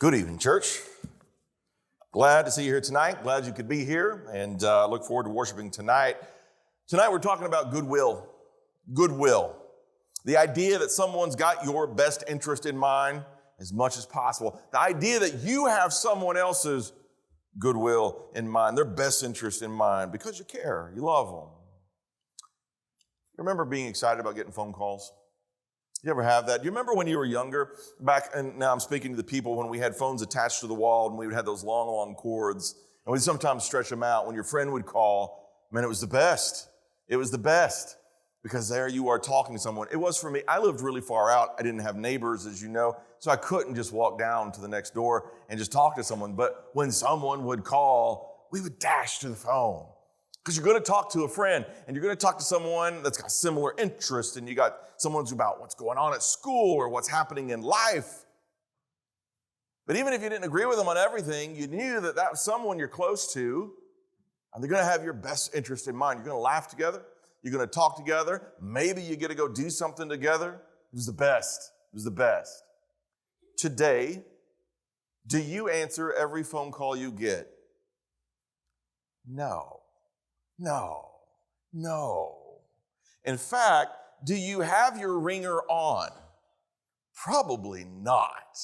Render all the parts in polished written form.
Good evening, church. Glad to see you here tonight. Glad you could be here, and look forward to worshiping tonight. Tonight we're talking about goodwill. Goodwill. The idea that someone's got your best interest in mind as much as possible. The idea that you have someone else's goodwill in mind, their best interest in mind, because you care, you love them. You remember being excited about getting phone calls? You ever have that? Do you remember when you were younger, back, and now I'm speaking to the people when we had phones attached to the wall and we would have those long, long cords, and we'd sometimes stretch them out. When your friend would call, man, it was the best. It was the best because there you are talking to someone. It was for me. I lived really far out. I didn't have neighbors, as you know, so I couldn't just walk down to the next door and just talk to someone. But when someone would call, we would dash to the phone. Because you're going to talk to a friend, and you're going to talk to someone that's got similar interests, and you got someone's about what's going on at school or what's happening in life. But even if you didn't agree with them on everything, you knew that that was someone you're close to, and they're going to have your best interest in mind. You're going to laugh together. You're going to talk together. Maybe you get to go do something together. It was the best. It was the best. Today, do you answer every phone call you get? No. In fact, do you have your ringer on? Probably not.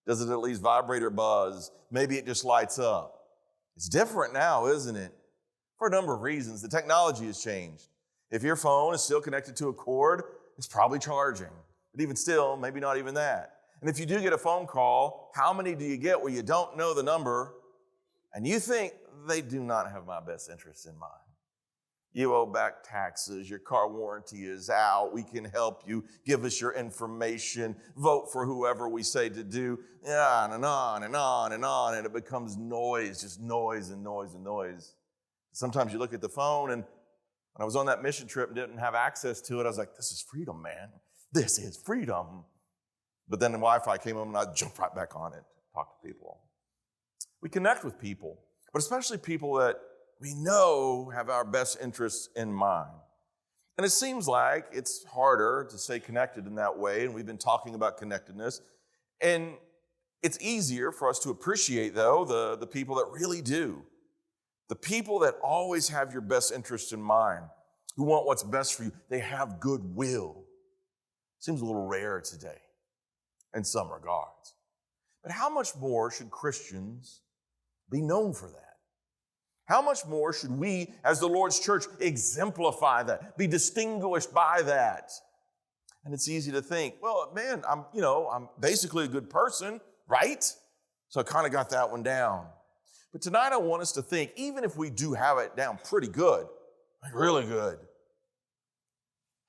Does it at least vibrate or buzz? Maybe it just lights up. It's different now, isn't it? For a number of reasons. The technology has changed. If your phone is still connected to a cord, it's probably charging. But even still, maybe not even that. And if you do get a phone call, how many do you get where you don't know the number and you think they do not have my best interest in mind? You owe back taxes, your car warranty is out, we can help you, give us your information, vote for whoever we say to do, on and on and on and on, and it becomes noise, just noise and noise and noise. Sometimes you look at the phone, and when I was on that mission trip and didn't have access to it, I was like, this is freedom, man. This is freedom. But then the Wi-Fi came on and I jumped right back on it, talk to people. We connect with people, but especially people that we know have our best interests in mind. And it seems like it's harder to stay connected in that way, and we've been talking about connectedness. And it's easier for us to appreciate, though, the people that really do. The people that always have your best interests in mind, who want what's best for you. They have goodwill. Seems a little rare today in some regards. But how much more should Christians be known for that? How much more should we, as the Lord's church, exemplify that, be distinguished by that? And it's easy to think, well, man, I'm basically a good person, right? So I kind of got that one down. But tonight I want us to think, even if we do have it down pretty good, like really good,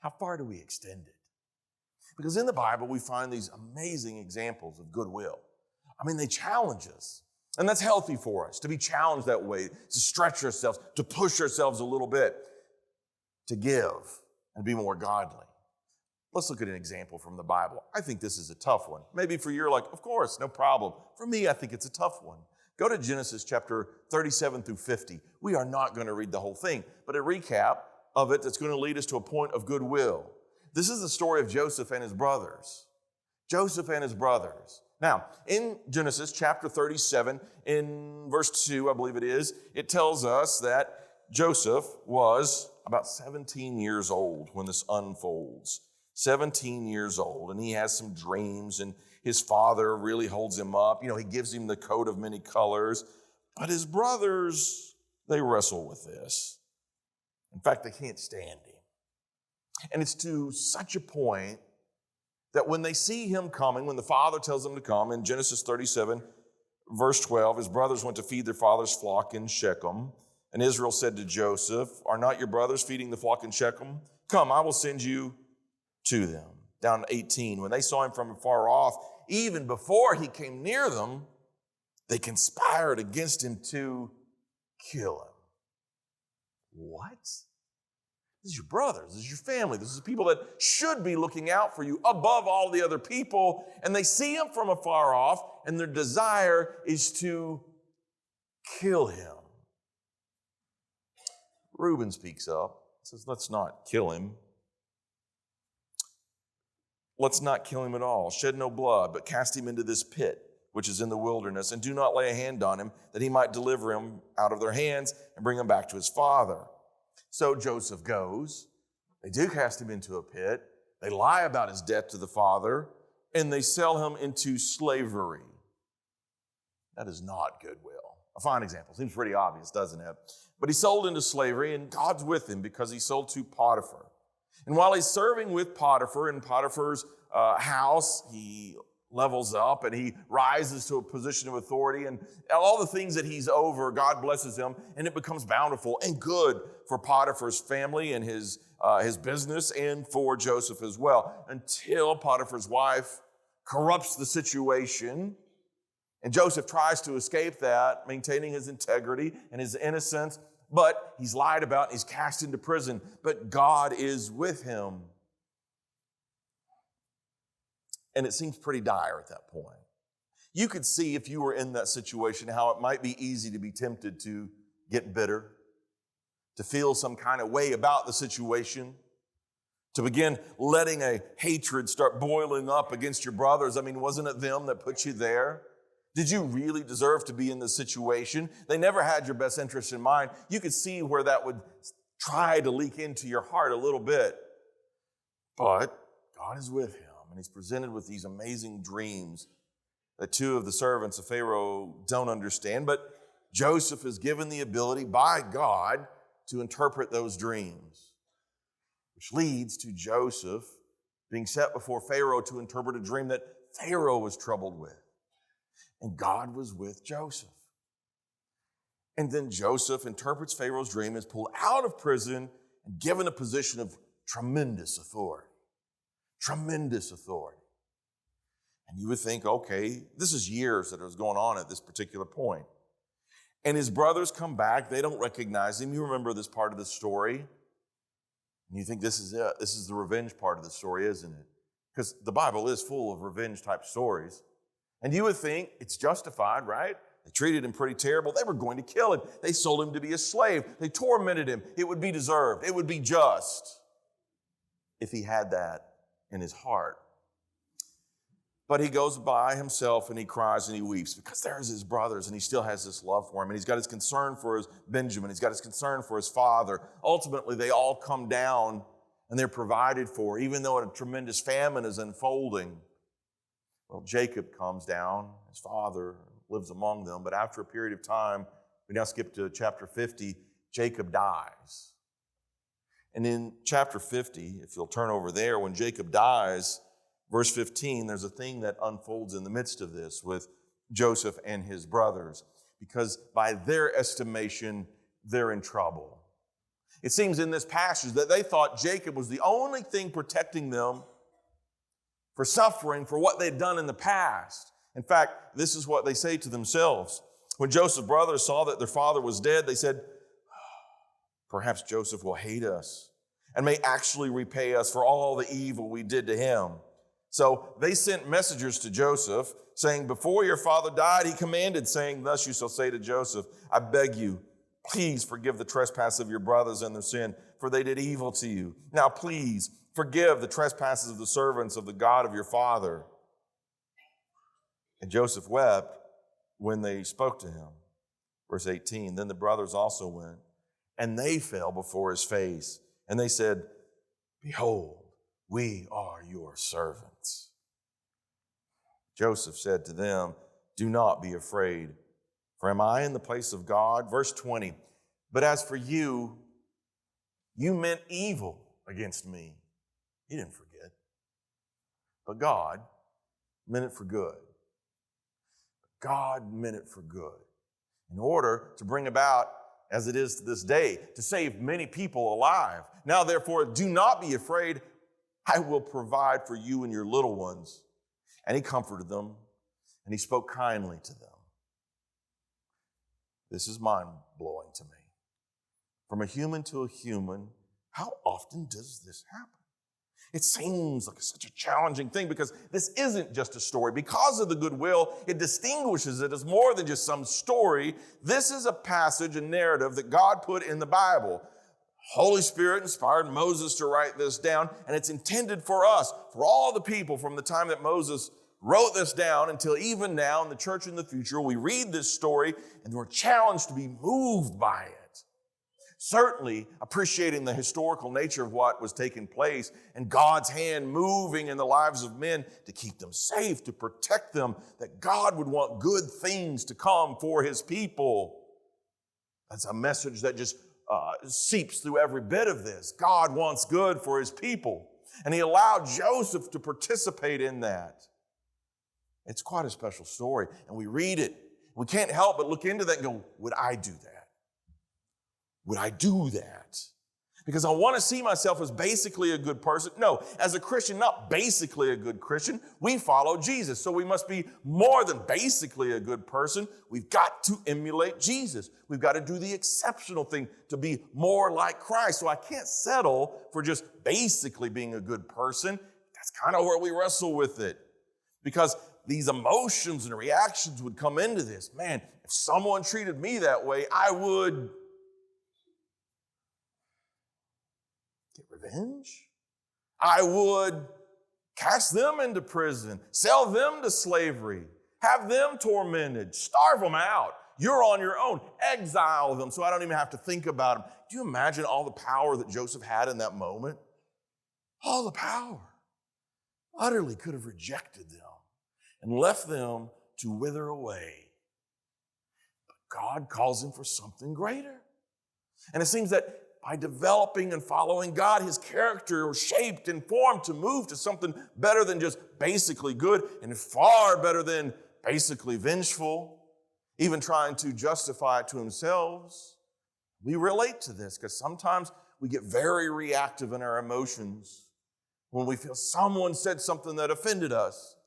how far do we extend it? Because in the Bible, we find these amazing examples of goodwill. I mean, they challenge us. And that's healthy for us, to be challenged that way, to stretch ourselves, to push ourselves a little bit, to give and be more godly. Let's look at an example from the Bible. I think this is a tough one. Maybe for you, like, of course, no problem. For me, I think it's a tough one. Go to Genesis chapter 37 through 50. We are not going to read the whole thing, but a recap of it that's going to lead us to a point of goodwill. This is the story of Joseph and his brothers. Joseph and his brothers. Now, in Genesis chapter 37, in verse 2, I believe it is, it tells us that Joseph was about 17 years old when this unfolds. 17 years old, and he has some dreams, and his father really holds him up. He gives him the coat of many colors. But his brothers, they wrestle with this. In fact, they can't stand him. And it's to such a point that when they see him coming, when the father tells them to come, in Genesis 37, verse 12, his brothers went to feed their father's flock in Shechem. And Israel said to Joseph, are not your brothers feeding the flock in Shechem? Come, I will send you to them. Down to 18, when they saw him from afar off, even before he came near them, they conspired against him to kill him. What? This is your brothers, this is your family, this is people that should be looking out for you above all the other people, and they see him from afar off, and their desire is to kill him. Reuben speaks up, says, let's not kill him. Let's not kill him at all. Shed no blood, but cast him into this pit. which is in the wilderness, and do not lay a hand on him, that he might deliver him out of their hands and bring him back to his father. So Joseph goes. They do cast him into a pit. They lie about his death to the father, and they sell him into slavery. That is not Goodwill. A fine example. Seems pretty obvious, doesn't it? But he's sold into slavery, and God's with him because he's sold to Potiphar. And while he's serving with Potiphar in Potiphar's house, he levels up and he rises to a position of authority, and all the things that he's over, God blesses him, and it becomes bountiful and good for Potiphar's family and his business, and for Joseph as well, until Potiphar's wife corrupts the situation. And Joseph tries to escape that, maintaining his integrity and his innocence, but he's lied about and he's cast into prison. But God is with him. And it seems pretty dire at that point. You could see, if you were in that situation, how it might be easy to be tempted to get bitter, to feel some kind of way about the situation, to begin letting a hatred start boiling up against your brothers. I mean, wasn't it them that put you there? Did you really deserve to be in this situation? They never had your best interest in mind. You could see where that would try to leak into your heart a little bit. But God is with him, and he's presented with these amazing dreams that two of the servants of Pharaoh don't understand. But Joseph is given the ability by God to interpret those dreams, which leads to Joseph being set before Pharaoh to interpret a dream that Pharaoh was troubled with. And God was with Joseph. And then Joseph interprets Pharaoh's dream, is pulled out of prison and given a position of tremendous authority. Tremendous authority. And you would think, okay, this is years that it was going on at this particular point. And his brothers come back. They don't recognize him. You remember this part of the story. And you think, this is it. This is the revenge part of the story, isn't it? Because the Bible is full of revenge type stories. And you would think it's justified, right? They treated him pretty terrible. They were going to kill him. They sold him to be a slave. They tormented him. It would be deserved. It would be just if he had that in his heart. But he goes by himself and he cries and he weeps because there's his brothers and he still has this love for him. And he's got his concern for his Benjamin. He's got his concern for his father. Ultimately, they all come down and they're provided for, even though a tremendous famine is unfolding. Well, Jacob comes down, his father lives among them, but after a period of time, we now skip to chapter 50, Jacob dies. And in chapter 50, if you'll turn over there, when Jacob dies, verse 15, there's a thing that unfolds in the midst of this with Joseph and his brothers, because by their estimation, they're in trouble. It seems in this passage that they thought Jacob was the only thing protecting them for suffering for what they'd done in the past. In fact, this is what they say to themselves. When Joseph's brothers saw that their father was dead, they said, perhaps Joseph will hate us and may actually repay us for all the evil we did to him. So they sent messengers to Joseph saying, before your father died, he commanded, saying, thus you shall say to Joseph, I beg you, please forgive the trespass of your brothers and their sin, for they did evil to you. Now please, forgive the trespasses of the servants of the God of your father. And Joseph wept when they spoke to him. Verse 18, then the brothers also went, and they fell before his face. And they said, behold, we are your servants. Joseph said to them, do not be afraid, for am I in the place of God? Verse 20, but as for you, you meant evil against me. He didn't forget. But God meant it for good. God meant it for good. In order to bring about, as it is to this day, to save many people alive. Now, therefore, do not be afraid. I will provide for you and your little ones. And he comforted them, and he spoke kindly to them. This is mind-blowing to me. From a human to a human, how often does this happen? It seems like such a challenging thing because this isn't just a story. Because of the goodwill, it distinguishes it as more than just some story. This is a passage, a narrative that God put in the Bible. Holy Spirit inspired Moses to write this down, and it's intended for us, for all the people from the time that Moses wrote this down until even now in the church in the future, we read this story and we're challenged to be moved by it. Certainly appreciating the historical nature of what was taking place and God's hand moving in the lives of men to keep them safe, to protect them, that God would want good things to come for his people. That's a message that just seeps through every bit of this. God wants good for his people. And he allowed Joseph to participate in that. It's quite a special story. And we read it. We can't help but look into that and go, would I do that? Would I do that? Because I want to see myself as basically a good person. No, as a Christian, not basically a good Christian. We follow Jesus, so we must be more than basically a good person. We've got to emulate Jesus. We've got to do the exceptional thing to be more like Christ. So I can't settle for just basically being a good person. That's kind of where we wrestle with it. Because these emotions and reactions would come into this. Man, if someone treated me that way, I would get revenge. I would cast them into prison, sell them to slavery, have them tormented, starve them out. You're on your own. Exile them so I don't even have to think about them. Do you imagine all the power that Joseph had in that moment? All the power. Utterly could have rejected them and left them to wither away. But God calls him for something greater. And it seems that by developing and following God, his character was shaped and formed to move to something better than just basically good and far better than basically vengeful, even trying to justify it to themselves. We relate to this because sometimes we get very reactive in our emotions when we feel someone said something that offended us,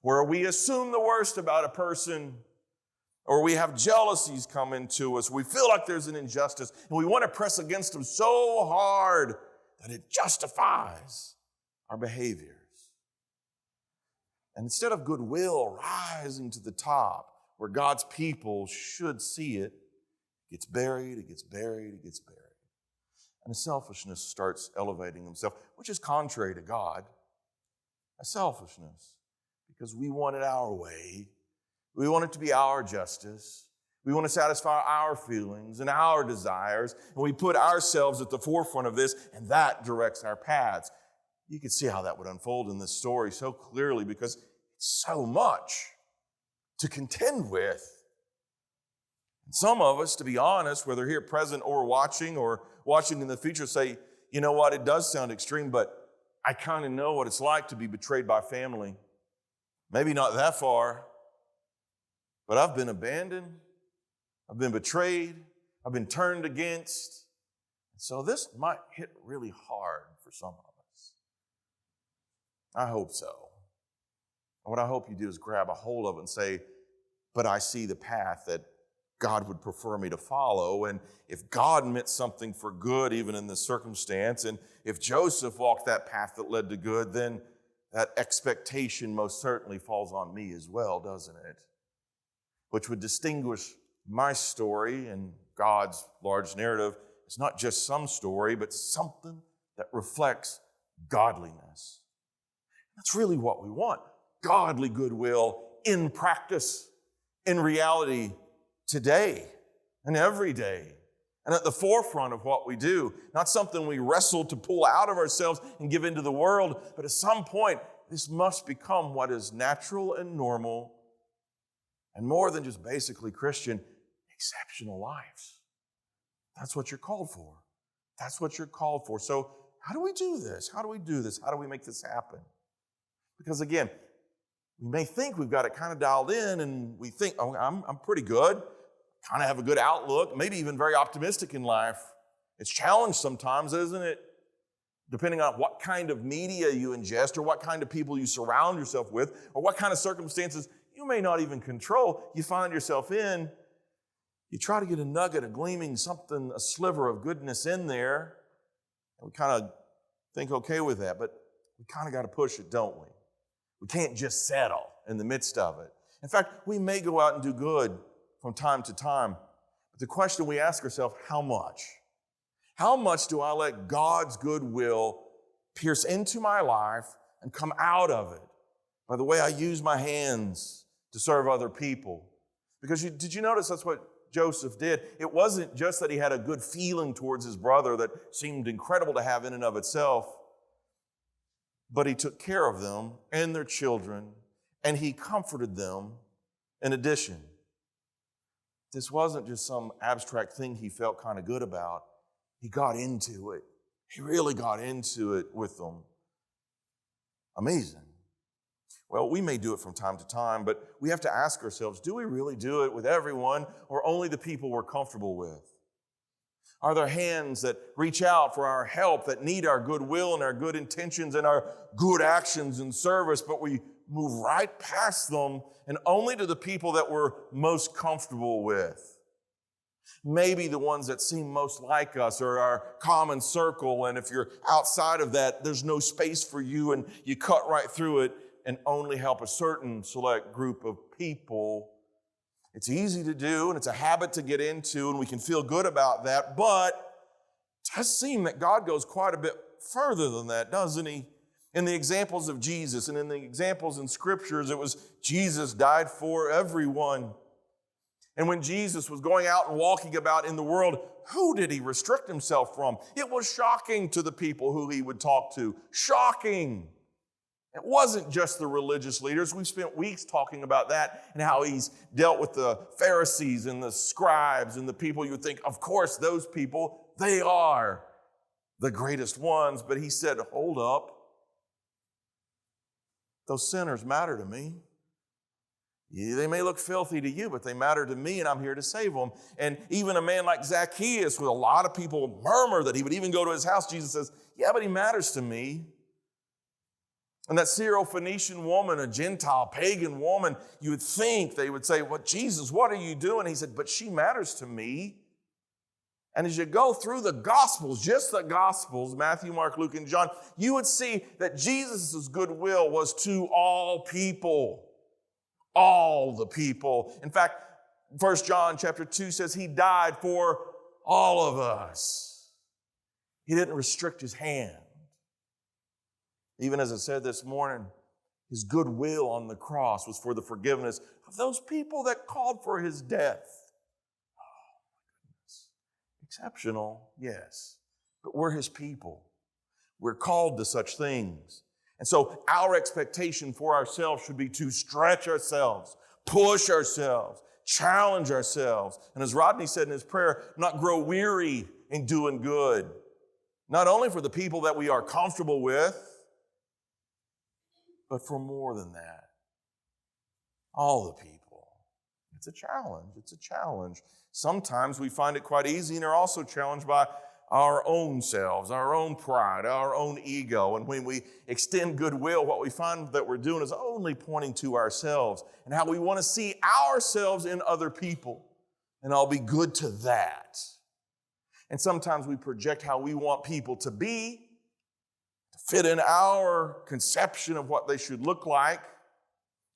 where we assume the worst about a person, or we have jealousies come into us. We feel like there's an injustice, and we want to press against them so hard that it justifies our behaviors. And instead of goodwill rising to the top, where God's people should see it, it gets buried, it gets buried, it gets buried. And selfishness starts elevating himself, which is contrary to God. A selfishness, because we want it our way. We want it to be our justice. We want to satisfy our feelings and our desires. And we put ourselves at the forefront of this, and that directs our paths. You can see how that would unfold in this story so clearly because it's so much to contend with. And some of us, to be honest, whether here present or watching in the future, say, you know what, it does sound extreme, but I kind of know what it's like to be betrayed by family. Maybe not that far. But I've been abandoned, I've been betrayed, I've been turned against. So this might hit really hard for some of us. I hope so. And what I hope you do is grab a hold of it and say, but I see the path that God would prefer me to follow. And if God meant something for good even in this circumstance, and if Joseph walked that path that led to good, then that expectation most certainly falls on me as well, doesn't it? Which would distinguish my story and God's large narrative. It's not just some story, but something that reflects godliness. That's really what we want. Godly goodwill in practice, in reality, today and every day. And at the forefront of what we do. Not something we wrestle to pull out of ourselves and give into the world, but at some point, this must become what is natural and normal, and more than just basically Christian, exceptional lives. That's what you're called for. That's what you're called for. So how do we do this? How do we do this? How do we make this happen? Because again, we may think we've got it kind of dialed in, and we think, oh, I'm pretty good, kind of have a good outlook, maybe even very optimistic in life. It's challenged sometimes, isn't it? Depending on what kind of media you ingest or what kind of people you surround yourself with or what kind of circumstances you may not even control, you find yourself in. You try to get a nugget, a gleaming something, a sliver of goodness in there, and we kind of think okay with that, but we kind of got to push it, don't we? We can't just settle in the midst of it. In fact, we may go out and do good from time to time, but the question we ask ourselves, how much? How much do I let God's goodwill pierce into my life and come out of it by the way I use my hands to serve other people. Because did you notice that's what Joseph did? It wasn't just that he had a good feeling towards his brother that seemed incredible to have in and of itself, but he took care of them and their children, and he comforted them in addition. This wasn't just some abstract thing he felt kind of good about. He got into it. He really got into it with them. Amazing. Well, we may do it from time to time, but we have to ask ourselves, do we really do it with everyone or only the people we're comfortable with? Are there hands that reach out for our help, that need our goodwill and our good intentions and our good actions and service, but we move right past them and only to the people that we're most comfortable with? Maybe the ones that seem most like us or our common circle, and if you're outside of that, there's no space for you and you cut right through it and only help a certain select group of people. It's easy to do and it's a habit to get into and we can feel good about that, but it does seem that God goes quite a bit further than that, doesn't he? In the examples of Jesus and in the examples in scriptures, it was Jesus died for everyone. And when Jesus was going out and walking about in the world, who did he restrict himself from? It was shocking to the people who he would talk to. Shocking. It wasn't just the religious leaders. We've spent weeks talking about that and how he's dealt with the Pharisees and the scribes and the people you would think, of course, those people, they are the greatest ones. But he said, hold up. Those sinners matter to me. Yeah, they may look filthy to you, but they matter to me, and I'm here to save them. And even a man like Zacchaeus, with a lot of people murmur that he would even go to his house, Jesus says, yeah, but he matters to me. And that Syro-Phoenician woman, a Gentile, pagan woman, you would think they would say, well, Jesus, what are you doing? He said, but she matters to me. And as you go through the Gospels, just the Gospels, Matthew, Mark, Luke, and John, you would see that Jesus' goodwill was to all people. All the people. In fact, 1 John chapter 2 says he died for all of us. He didn't restrict his hand. Even as I said this morning, his goodwill on the cross was for the forgiveness of those people that called for his death. Oh, my goodness. Exceptional, yes. But we're his people. We're called to such things. And so our expectation for ourselves should be to stretch ourselves, push ourselves, challenge ourselves. And as Rodney said in his prayer, not grow weary in doing good. Not only for the people that we are comfortable with, but for more than that. All the people. It's a challenge. It's a challenge. Sometimes we find it quite easy and are also challenged by our own selves, our own pride, our own ego. And when we extend goodwill, what we find that we're doing is only pointing to ourselves and how we want to see ourselves in other people. And I'll be good to that. And sometimes we project how we want people to be, to fit in our conception of what they should look like.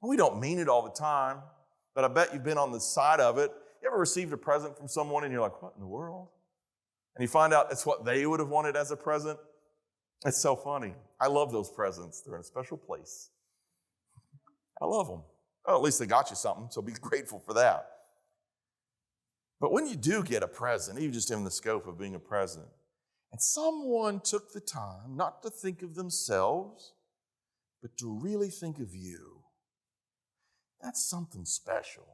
We don't mean it all the time, but I bet you've been on the side of it. You ever received a present from someone and you're like, what in the world? And you find out it's what they would have wanted as a present. It's so funny. I love those presents. They're in a special place. I love them. Well, at least they got you something, so be grateful for that. But when you do get a present, even just in the scope of being a present, and someone took the time not to think of themselves, but to really think of you, that's something special.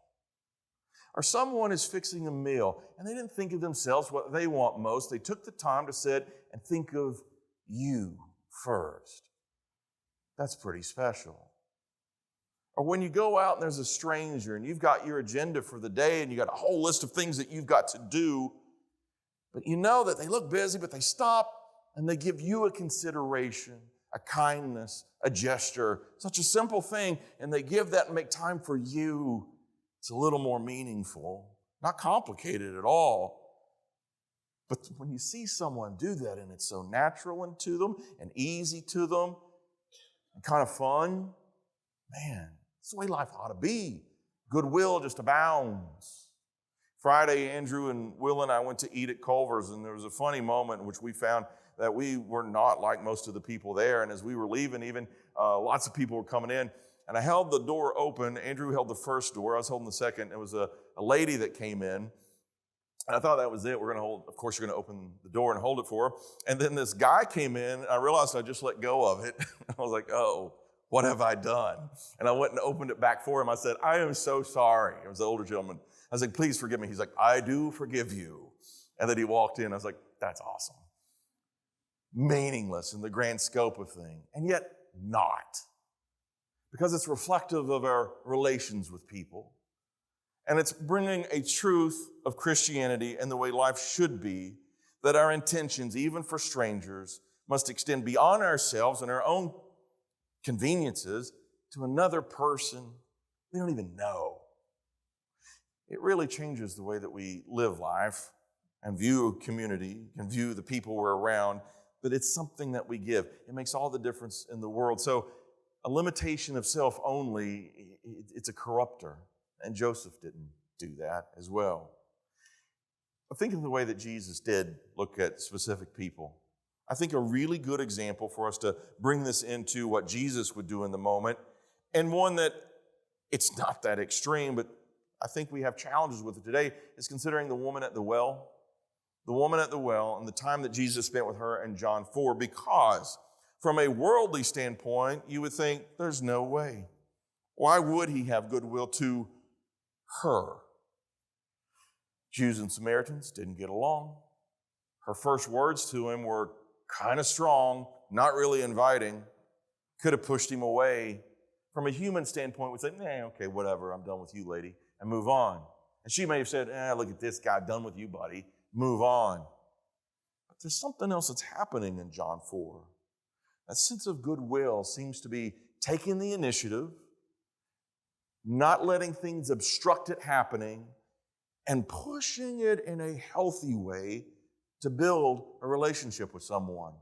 Or someone is fixing a meal and they didn't think of themselves, what they want most. They took the time to sit and think of you first. That's pretty special. Or when you go out and there's a stranger and you've got your agenda for the day and you got a whole list of things that you've got to do, but you know that they look busy, but they stop and they give you a consideration, a kindness, a gesture, such a simple thing, and they give that and make time for you. It's a little more meaningful, not complicated at all. But when you see someone do that and it's so natural to them and easy to them and kind of fun, man, that's the way life ought to be. Goodwill just abounds. Friday, Andrew and Will and I went to eat at Culver's, and there was a funny moment in which we found that we were not like most of the people there. And as we were leaving, even lots of people were coming in. and I held the door open. Andrew held the first door. I was holding the second. It was a lady that came in. And I thought that was it. We're going to hold, of course, you're going to open the door and hold it for her. And then this guy came in, and I realized I just let go of it. I was like, oh, what have I done? And I went and opened it back for him. I said, I am so sorry. It was the older gentleman. I was like, please forgive me. He's like, I do forgive you. And then he walked in. I was like, that's awesome. Meaningless in the grand scope of things, and yet not. Because it's reflective of our relations with people. And it's bringing a truth of Christianity and the way life should be, that our intentions, even for strangers, must extend beyond ourselves and our own conveniences to another person we don't even know. It really changes the way that we live life and view community and view the people we're around, but it's something that we give. It makes all the difference in the world. So a limitation of self only, it's a corrupter. And Joseph didn't do that as well. I think of the way that Jesus did look at specific people. I think a really good example for us to bring this into what Jesus would do in the moment, and one that it's not that extreme, but I think we have challenges with it today, is considering the woman at the well. The woman at the well and the time that Jesus spent with her in John 4, because from a worldly standpoint, you would think there's no way. Why would he have goodwill to her? Jews and Samaritans didn't get along. Her first words to him were kind of strong, not really inviting, could have pushed him away. From a human standpoint, would say, okay, whatever, I'm done with you, lady, and move on. And she may have said, look at this guy, done with you, buddy, move on. But there's something else that's happening in John 4. That sense of goodwill seems to be taking the initiative, not letting things obstruct it happening, and pushing it in a healthy way to build a relationship with someone.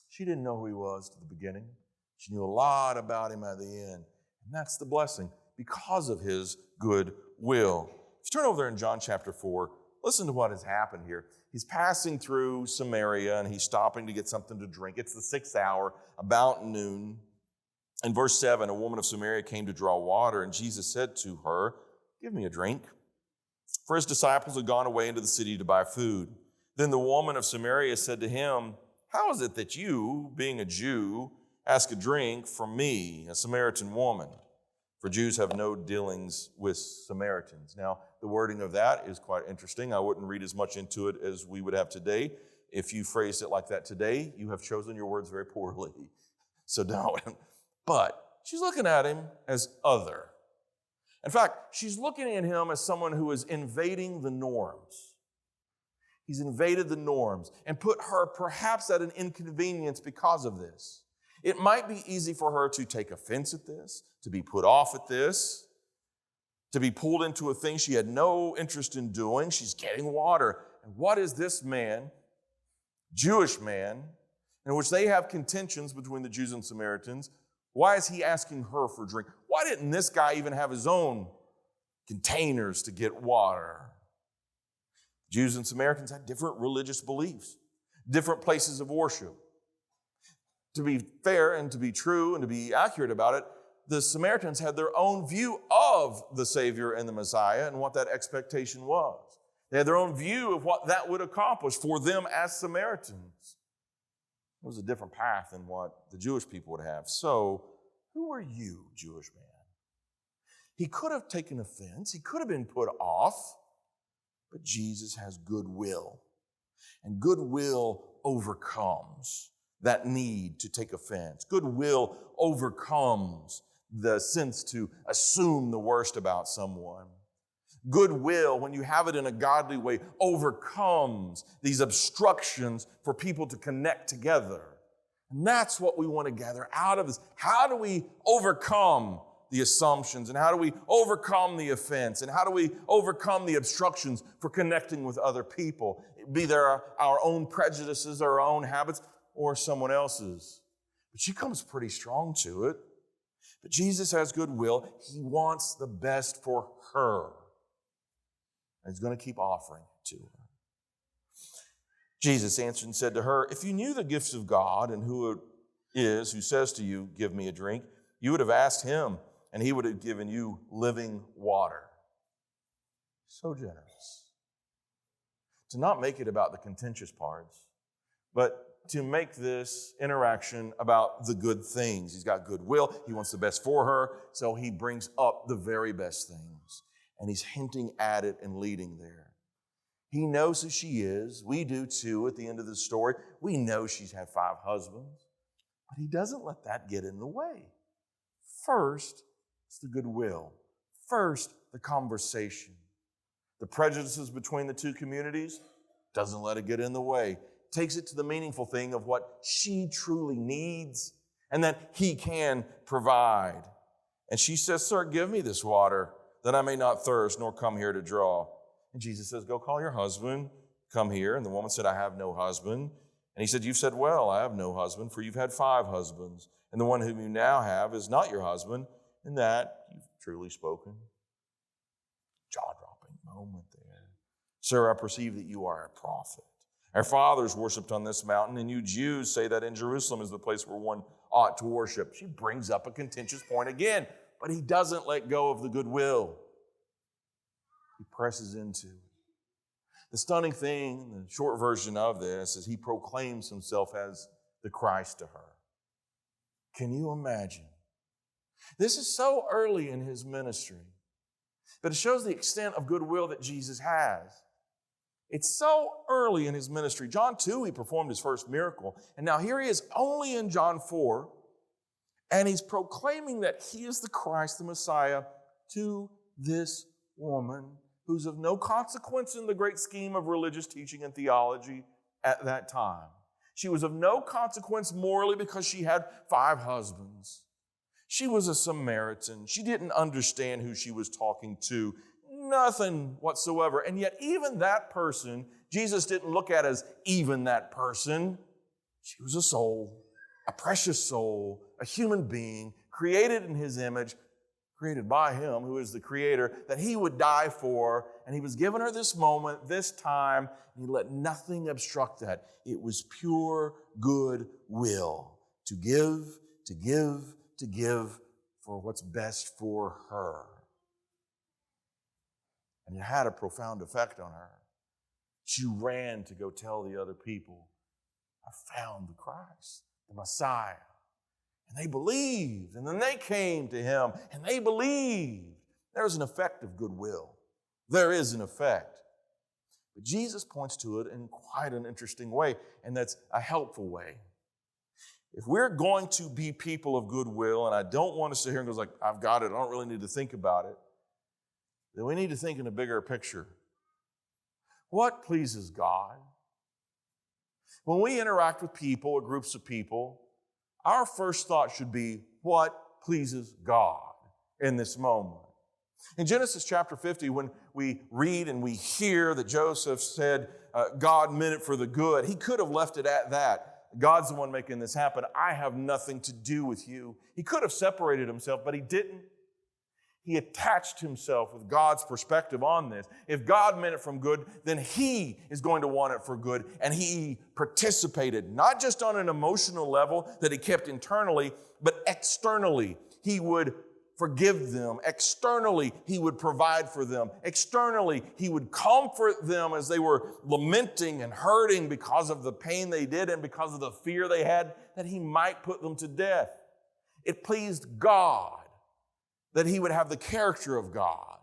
She didn't know who he was at the beginning. She knew a lot about him at the end. And that's the blessing because of his goodwill. If you turn over there in John chapter 4, listen to what has happened here. He's passing through Samaria and he's stopping to get something to drink. It's the 6th hour, about noon. In verse 7, a woman of Samaria came to draw water, and Jesus said to her, "Give me a drink." For his disciples had gone away into the city to buy food. Then the woman of Samaria said to him, "How is it that you, being a Jew, ask a drink from me, a Samaritan woman?" For Jews have no dealings with Samaritans. Now, the wording of that is quite interesting. I wouldn't read as much into it as we would have today. If you phrased it like that today, you have chosen your words very poorly. So don't. But she's looking at him as other. In fact, she's looking at him as someone who is invading the norms. He's invaded the norms and put her perhaps at an inconvenience because of this. It might be easy for her to take offense at this, to be put off at this, to be pulled into a thing she had no interest in doing. She's getting water. And what is this man, Jewish man, in which they have contentions between the Jews and Samaritans? Why is he asking her for a drink? Why didn't this guy even have his own containers to get water? Jews and Samaritans had different religious beliefs, different places of worship. To be fair and to be true and to be accurate about it, the Samaritans had their own view of the Savior and the Messiah and what that expectation was. They had their own view of what that would accomplish for them as Samaritans. It was a different path than what the Jewish people would have. So, who are you, Jewish man? He could have taken offense. He could have been put off. But Jesus has goodwill. And goodwill overcomes that need to take offense. Goodwill overcomes the sense to assume the worst about someone. Goodwill, when you have it in a godly way, overcomes these obstructions for people to connect together. And that's what we want to gather out of this. How do we overcome the assumptions? And how do we overcome the offense? And how do we overcome the obstructions for connecting with other people? Be there our own prejudices, our own habits, or someone else's. But she comes pretty strong to it. But Jesus has goodwill. He wants the best for her. And he's going to keep offering it to her. Jesus answered and said to her, "If you knew the gifts of God and who it is who says to you, 'Give me a drink,' you would have asked him, and he would have given you living water. So generous. To not make it about the contentious parts, but to make this interaction about the good things. He's got goodwill. He wants the best for her, so he brings up the very best things. And he's hinting at it and leading there. He knows who she is. We do too at the end of the story. We know she's had 5 husbands. But he doesn't let that get in the way. First, it's the goodwill. First, the conversation. The prejudices between the two communities, doesn't let it get in the way. Takes it to the meaningful thing of what she truly needs and that he can provide. And she says, "Sir, give me this water that I may not thirst nor come here to draw." And Jesus says, "Go call your husband, come here." And the woman said, "I have no husband." And he said, "You've said well, I have no husband, for you've had 5 husbands. And the one whom you now have is not your husband. In that you've truly spoken." Jaw-dropping moment there. "Sir, I perceive that you are a prophet. Our fathers worshipped on this mountain, and you Jews say that in Jerusalem is the place where one ought to worship." She brings up a contentious point again, but he doesn't let go of the goodwill. He presses into it. The stunning thing, the short version of this, is he proclaims himself as the Christ to her. Can you imagine? This is so early in his ministry, but it shows the extent of goodwill that Jesus has. It's so early in his ministry. John 2, he performed his first miracle. And now here he is only in John 4, and he's proclaiming that he is the Christ, the Messiah, to this woman who's of no consequence in the great scheme of religious teaching and theology at that time. She was of no consequence morally because she had 5 husbands. She was a Samaritan. She didn't understand who she was talking to. Nothing whatsoever. And yet even that person, Jesus didn't look at as even that person. She was a soul, a precious soul, a human being, created in his image, created by him, who is the creator, that he would die for. And he was giving her this moment, this time, and he let nothing obstruct that. It was pure good will to give, to give, to give for what's best for her. And it had a profound effect on her. She ran to go tell the other people, "I found the Christ, the Messiah." And they believed. And then they came to him and they believed. There's an effect of goodwill. There is an effect. But Jesus points to it in quite an interesting way, and that's a helpful way. If we're going to be people of goodwill, and I don't want to sit here and go like, "I've got it, I don't really need to think about it," then we need to think in a bigger picture. What pleases God? When we interact with people or groups of people, our first thought should be, what pleases God in this moment? In Genesis chapter 50, when we read and we hear that Joseph said, God meant it for the good, he could have left it at that. God's the one making this happen. I have nothing to do with you. He could have separated himself, but he didn't. He attached himself with God's perspective on this. If God meant it from good, then he is going to want it for good. And he participated, not just on an emotional level that he kept internally, but externally. He would forgive them. Externally, he would provide for them. Externally, he would comfort them as they were lamenting and hurting because of the pain they did and because of the fear they had that he might put them to death. It pleased God that he would have the character of God.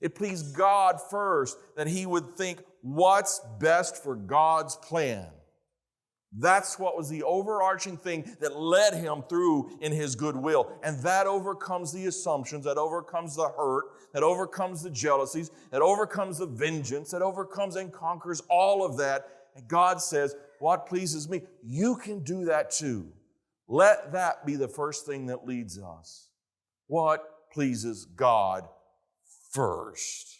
It pleased God first that he would think, what's best for God's plan? That's what was the overarching thing that led him through in his goodwill. And that overcomes the assumptions, that overcomes the hurt, that overcomes the jealousies, that overcomes the vengeance, that overcomes and conquers all of that. And God says, what pleases me? You can do that too. Let that be the first thing that leads us. What pleases God first?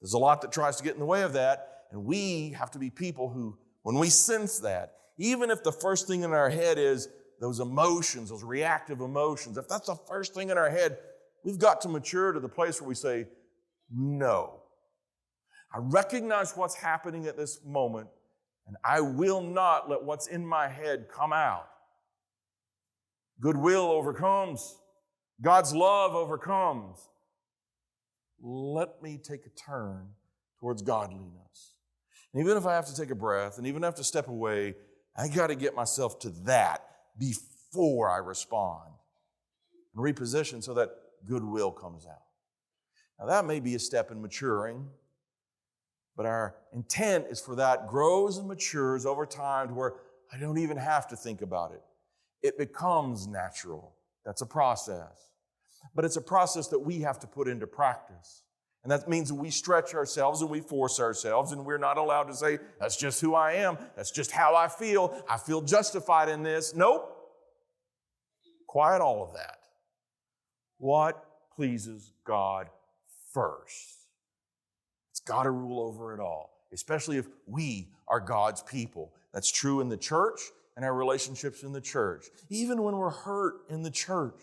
There's a lot that tries to get in the way of that, and we have to be people who, when we sense that, even if the first thing in our head is those emotions, those reactive emotions, if that's the first thing in our head, we've got to mature to the place where we say, no. I recognize what's happening at this moment, and I will not let what's in my head come out. Goodwill overcomes God's love overcomes. Let me take a turn towards godliness. And even if I have to take a breath and even have to step away, I got to get myself to that before I respond and reposition so that goodwill comes out. Now that may be a step in maturing, but our intent is for that grows and matures over time to where I don't even have to think about it. It becomes natural. That's a process. But it's a process that we have to put into practice. And that means that we stretch ourselves and we force ourselves, and we're not allowed to say, that's just who I am. That's just how I feel justified in this. Nope. Quiet all of that. What pleases God first? It's got to rule over it all, especially if we are God's people. That's true in the church and our relationships in the church. Even when we're hurt in the church,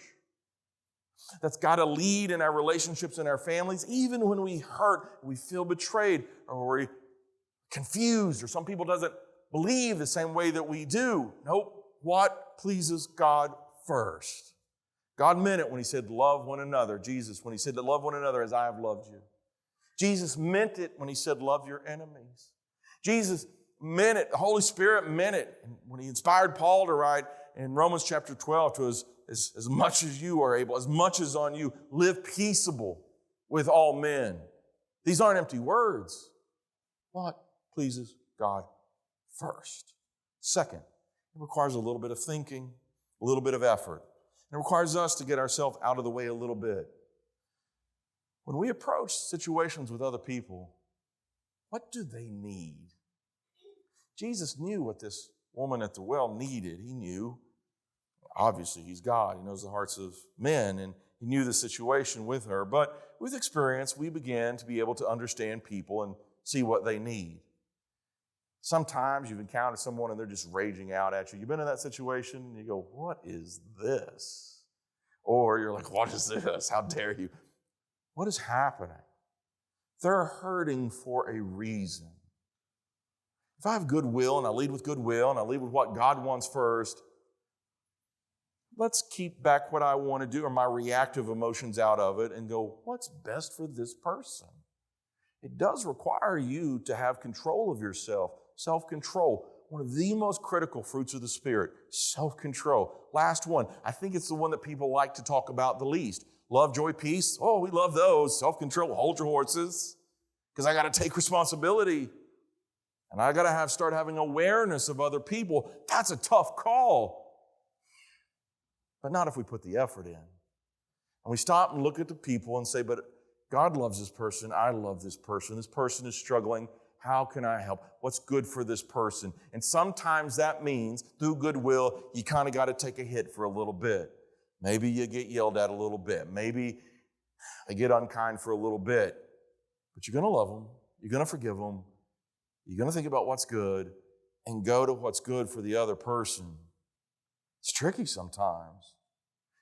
that's got to lead in our relationships in our families. Even when we hurt, we feel betrayed, or we're confused, or some people doesn't believe the same way that we do. Nope. What pleases God first? God meant it when he said, love one another. Jesus, when he said, love one another as I have loved you. Jesus meant it when he said, love your enemies. Jesus meant it. The Holy Spirit meant it. And when he inspired Paul to write in Romans chapter 12 to as much as you are able, as much as on you, live peaceable with all men. These aren't empty words. What pleases God first? Second, it requires a little bit of thinking, a little bit of effort. It requires us to get ourselves out of the way a little bit. When we approach situations with other people, what do they need? Jesus knew what this woman at the well needed. He knew. Obviously, he's God. He knows the hearts of men, and he knew the situation with her. But with experience, we began to be able to understand people and see what they need. Sometimes you've encountered someone and they're just raging out at you. You've been in that situation and you go, what is this? Or you're like, what is this? How dare you? What is happening? They're hurting for a reason. If I have goodwill and I lead with goodwill and I lead with what God wants first, let's keep back what I want to do or my reactive emotions out of it and go, what's best for this person? It does require you to have control of yourself, self-control. One of the most critical fruits of the Spirit, self-control. Last one, I think it's the one that people like to talk about the least. Love, joy, peace. Oh, we love those. Self-control, hold your horses, because I got to take responsibility. And I got to start having awareness of other people. That's a tough call. But not if we put the effort in. And we stop and look at the people and say, but God loves this person. I love this person. This person is struggling. How can I help? What's good for this person? And sometimes that means through goodwill, you kind of got to take a hit for a little bit. Maybe you get yelled at a little bit. Maybe they get unkind for a little bit. But you're going to love them. You're going to forgive them. You're going to think about what's good and go to what's good for the other person. It's tricky sometimes,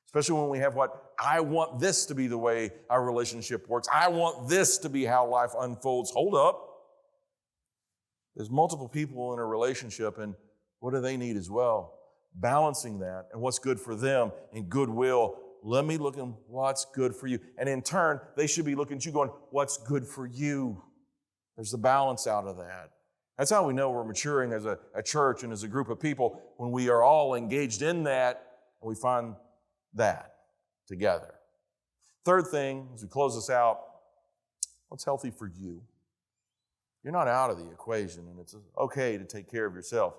especially when we have I want this to be the way our relationship works. I want this to be how life unfolds. Hold up. There's multiple people in a relationship, and what do they need as well? Balancing that and what's good for them and goodwill. Let me look at what's good for you. And in turn, they should be looking at you going, what's good for you? There's the balance out of that. That's how we know we're maturing as a church and as a group of people, when we are all engaged in that and we find that together. Third thing, as we close this out, what's healthy for you? You're not out of the equation, and it's okay to take care of yourself,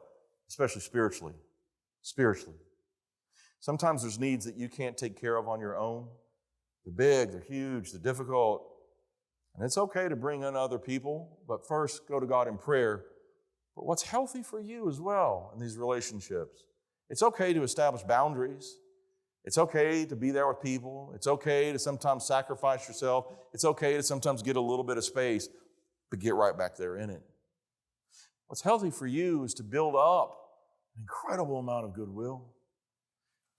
especially spiritually. Spiritually. Sometimes there's needs that you can't take care of on your own. They're big, they're huge, they're difficult. And it's okay to bring in other people, but first go to God in prayer. But what's healthy for you as well in these relationships? It's okay to establish boundaries. It's okay to be there with people. It's okay to sometimes sacrifice yourself. It's okay to sometimes get a little bit of space, but get right back there in it. What's healthy for you is to build up an incredible amount of goodwill,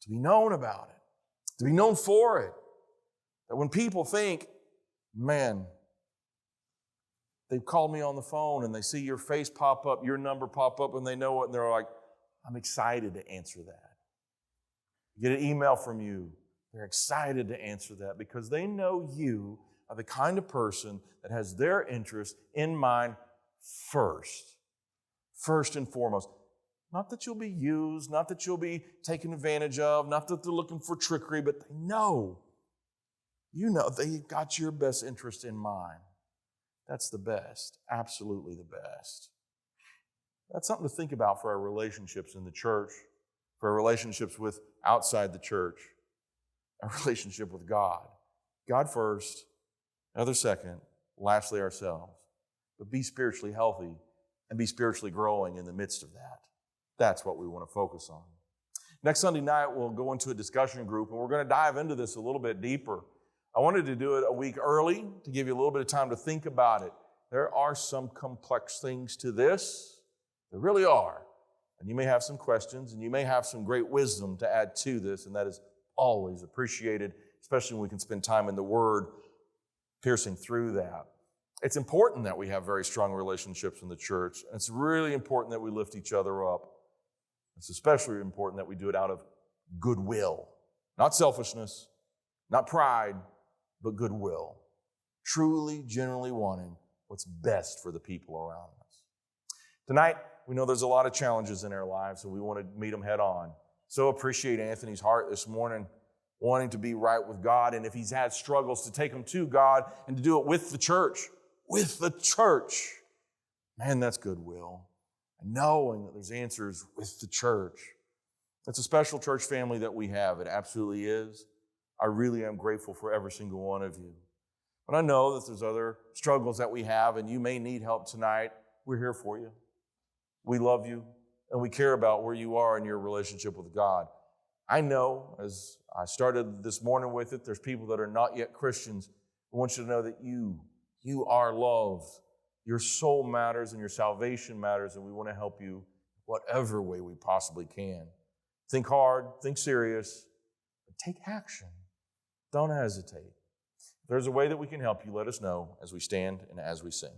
to be known about it, to be known for it. That when people think, man, they've called me on the phone and they see your face pop up, your number pop up, and they know it, and they're like, I'm excited to answer that. Get an email from you. They're excited to answer that because they know you are the kind of person that has their interest in mind first. First and foremost. Not that you'll be used, not that you'll be taken advantage of, not that they're looking for trickery, but they know. You know they've got your best interest in mind. That's the best, absolutely the best. That's something to think about for our relationships in the church, for our relationships with outside the church, our relationship with God. God first, others second, lastly ourselves. But be spiritually healthy and be spiritually growing in the midst of that. That's what we want to focus on. Next Sunday night, we'll go into a discussion group, and we're going to dive into this a little bit deeper. I wanted to do it a week early to give you a little bit of time to think about it. There are some complex things to this. There really are. And you may have some questions, and you may have some great wisdom to add to this, and that is always appreciated, especially when we can spend time in the Word piercing through that. It's important that we have very strong relationships in the church. And it's really important that we lift each other up. It's especially important that we do it out of goodwill. Not selfishness, not pride, but goodwill. Truly, genuinely wanting what's best for the people around us. Tonight, we know there's a lot of challenges in our lives, and we want to meet them head on. So appreciate Anthony's heart this morning, wanting to be right with God. And if he's had struggles, to take them to God and to do it with the church. With the church. Man, that's goodwill. And knowing that there's answers with the church. It's a special church family that we have. It absolutely is. I really am grateful for every single one of you. But I know that there's other struggles that we have, and you may need help tonight. We're here for you. We love you, and we care about where you are in your relationship with God. I know, as I started this morning with it, there's people that are not yet Christians. I want you to know that you are loved. Your soul matters and your salvation matters, and we want to help you whatever way we possibly can. Think hard, think serious, but take action. Don't hesitate. If there's a way that we can help you, let us know as we stand and as we sing.